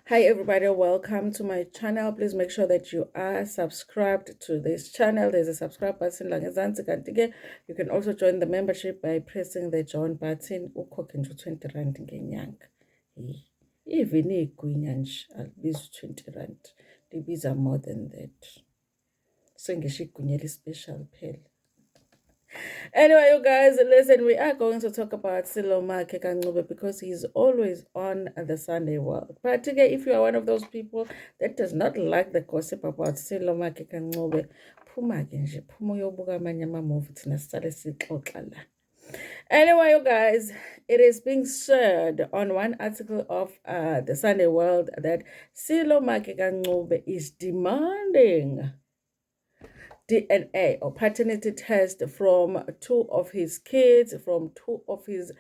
Hi everybody, welcome to my channel. Please make sure that you are subscribed to this channel. There's a subscribe button like ngezansi kanti ke you can also join the membership by pressing the join button. Ukhokhe nje 20 rand ngenyanga. Even igwinya nje alibizi 20 rand. Libiza more than that. Sengisho igwinya special phela. Anyway, you guys, listen, we are going to talk about Sello Maake because he's always on the Sunday World. But again, if you are one of those people that does not like the gossip about Sello Maake, phuma ke nje, phuma uyobuka amanye ama-movie thina sisale sixoxa la. Anyway, you guys, it is being shared on one article of the Sunday World that Sello Maake is demanding DNA or paternity test from two of his kids, from two of his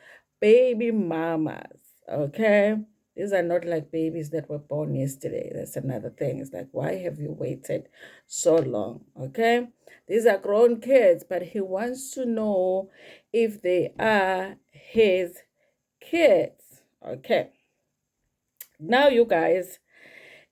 baby mamas. Okay. These are not like babies that were born yesterday. That's another thing. It's like, why have you waited so long? Okay. These are grown kids, but he wants to know if they are his kids. Okay. Now, you guys,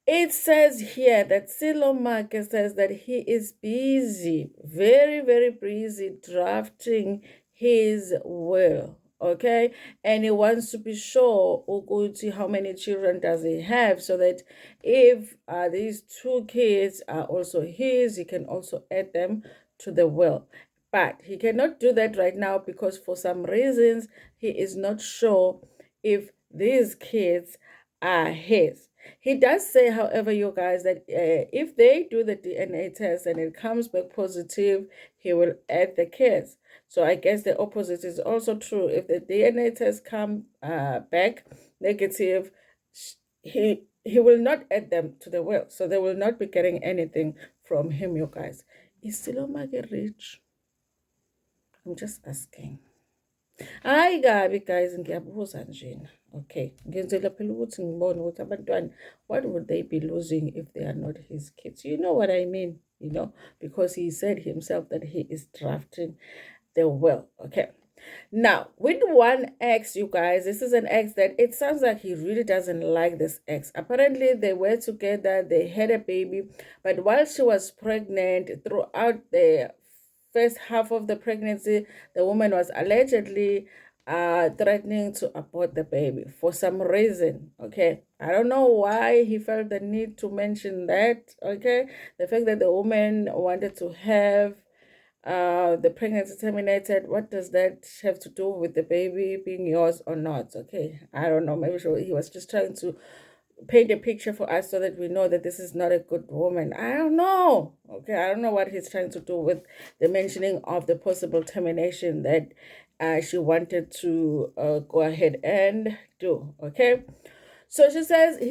it says here that Sello Maake says that he is busy, very, very busy drafting his will, okay? And he wants to be sure Uguti how many children does he have, so that if these two kids are also his, he can also add them to the will. But he cannot do that right now because for some reasons he is not sure if these kids are his. He does say, however, you guys, that if they do the DNA test and it comes back positive, he will add the kids. So I guess the opposite is also true. If the DNA test come back negative, he will not add them to the will. So they will not be getting anything from him, you guys. Is Sello Maake rich? I'm just asking. Hayi kabi guys, ngiyabuza njena. Okay, ngenzela phela ukuthi ngibone ukuthi abantwana, what would they be losing if they are not his kids? You know what I mean, because he said himself that he is drafting the will. Okay. Now, with one ex, you guys, this is an ex that it sounds like he really doesn't like this ex. Apparently, they were together, they had a baby, but while she was pregnant, throughout the first half of the pregnancy, the woman was allegedly threatening to abort the baby for some reason. Okay, I don't know why he felt the need to mention that. Okay, the fact that the woman wanted to have the pregnancy terminated, what does that have to do with the baby being yours or not? Okay, I don't know. Maybe he was just trying to paint a picture for us so that we know that this is not a good woman. I don't know. Okay, I don't know what he's trying to do with the mentioning of the possible termination that she wanted to go ahead and do. Okay. So he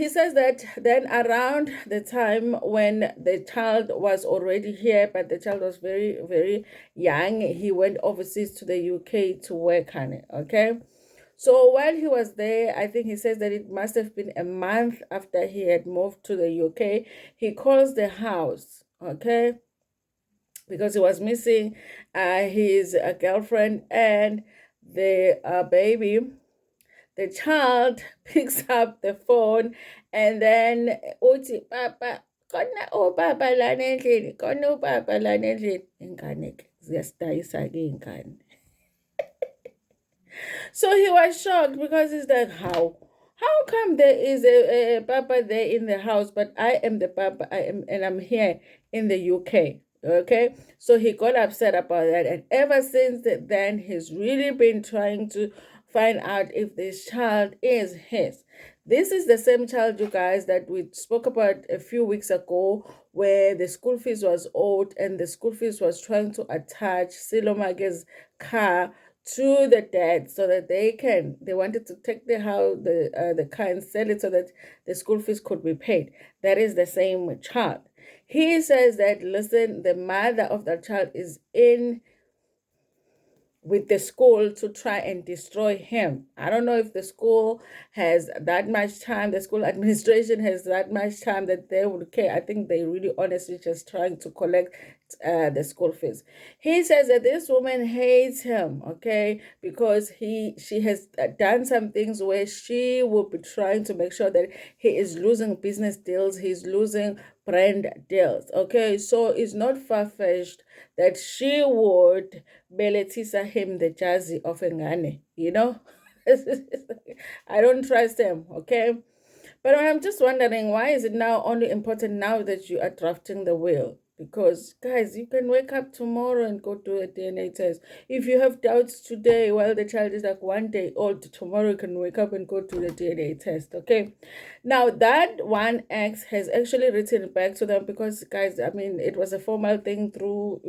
says that then around the time when the child was already here, but the child was very, very young, he went overseas to the UK to work on it. Okay. So while he was there, I think he says that it must have been a month after he had moved to the UK, he calls the house, okay, because he was missing his girlfriend and the baby. The child picks up the phone and then uthi papa khona ubaba lana endlini khona ubaba lana endlini ingane ke ziyasidayisa ke ingane. So he was shocked because he's like, how come there is a papa there in the house, but I am the papa, and I'm here in the UK. Okay, so he got upset about that, and ever since then he's really been trying to find out if this child is his. This is the same child, you guys, that we spoke about a few weeks ago, where the school fees was owed and the school fees was trying to attach Sello Maake's car to the dad so that they wanted to take the car and sell it so that the school fees could be paid. That is the same child. He says that, listen, the mother of that child is in with the school to try and destroy him. I don't know if the school has that much time, the school administration has that much time that they would care. I think they really honestly just trying to collect the school fees. He says that this woman hates him, okay, because she has done some things where she will be trying to make sure that he is losing business deals, he's losing brand deals, okay. So it's not far-fetched that she would beletisa him the jazzy of Ngane, you know. I don't trust him, okay. But I'm just wondering, why is it now only important now that you are drafting the will? Because, guys, you can wake up tomorrow and go do a DNA test. If you have doubts today while the child is like 1 day old, tomorrow you can wake up and go do the DNA test, okay? Now, that one ex has actually written back to them because, guys, I mean, it was a formal thing through,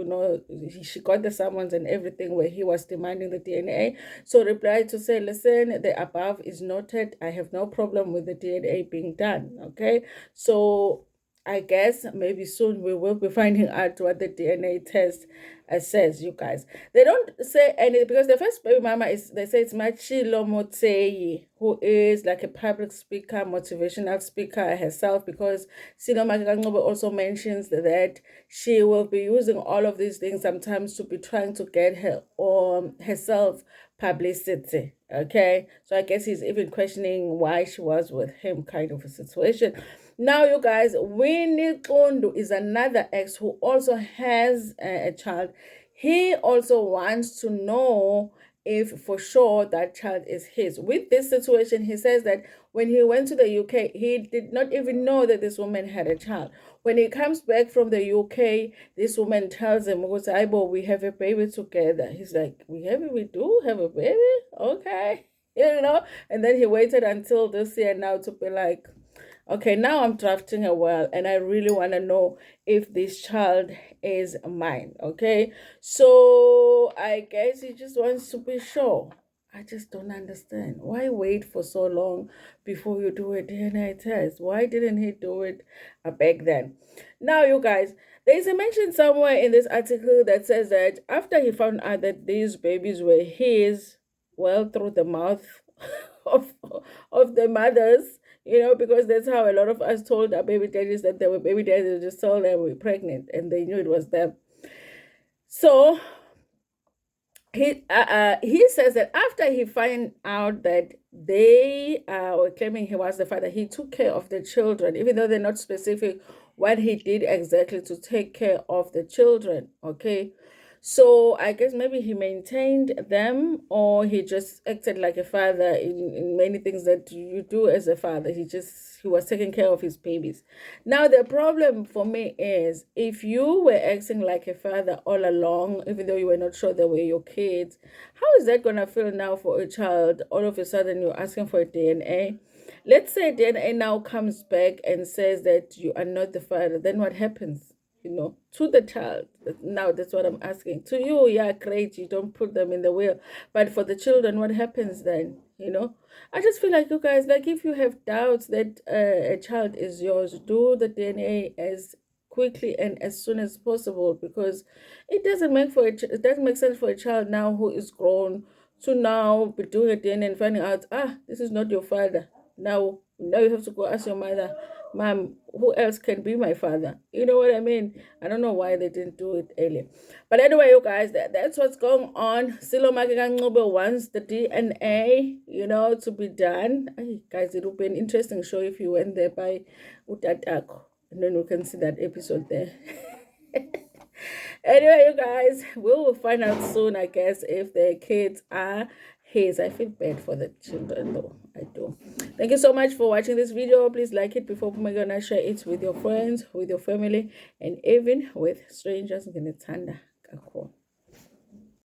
she got the summons and everything where he was demanding the DNA. So replied to say, listen, the above is noted. I have no problem with the DNA being done, okay? So I guess maybe soon we will be finding out what the DNA test says, you guys. They don't say anything because the first baby mama is, they say it's Machilo Motsei, who is like a public speaker, motivational speaker herself, because Sello Maake also mentions that she will be using all of these things sometimes to be trying to get her herself publicity. Okay, so I guess he's even questioning why she was with him, kind of a situation. Now, you guys, Winnie Kondo is another ex who also has a child. He also wants to know if for sure that child is his. With this situation, he says that when he went to the UK, he did not even know that this woman had a child. When he comes back from the UK, this woman tells him, "Aibo, we have a baby together." He's like, we do have a baby? Okay. And then he waited until this year now to be like, okay, now I'm drafting a will and I really want to know if this child is mine. Okay, so I guess he just wants to be sure. I just don't understand. Why wait for so long before you do a DNA test? Why didn't he do it back then? Now, you guys, there is a mention somewhere in this article that says that after he found out that these babies were his, well, through the mouth of the mothers, because that's how a lot of us told our baby daddies that they were baby daddies. They just told them we were pregnant and they knew it was them. So he says that after he found out that they were claiming he was the father, he took care of the children, even though they're not specific what he did exactly to take care of the children. Okay, so I guess maybe he maintained them, or he just acted like a father in many things that you do as a father. He was taking care of his babies. Now the problem for me is, if you were acting like a father all along, even though you were not sure they were your kids, how is that gonna feel now for a child? All of a sudden you're asking for a DNA. Let's say DNA now comes back and says that you are not the father, then what happens? To the child. Now that's what I'm asking. To you, yeah, great, you don't put them in the will. But for the children, what happens then? I just feel like, you guys, like, if you have doubts that a child is yours, do the DNA as quickly and as soon as possible, because it doesn't make sense for a child now who is grown to now be doing a DNA and finding out, this is not your father. Now you have to go ask your mother, Mom, who else can be my father? You know what I mean? I don't know why they didn't do it earlier. But anyway, you guys, that's what's going on. Sello Maake wants the DNA, to be done. Ay, guys, it will be an interesting show if you went there by Utatako. And then we can see that episode there. Anyway, you guys, we will find out soon, I guess, if the kids are his. I feel bad for the children, though. I do. Thank you so much for watching this video. Please like it before we're gonna share it with your friends, with your family, and even with strangers.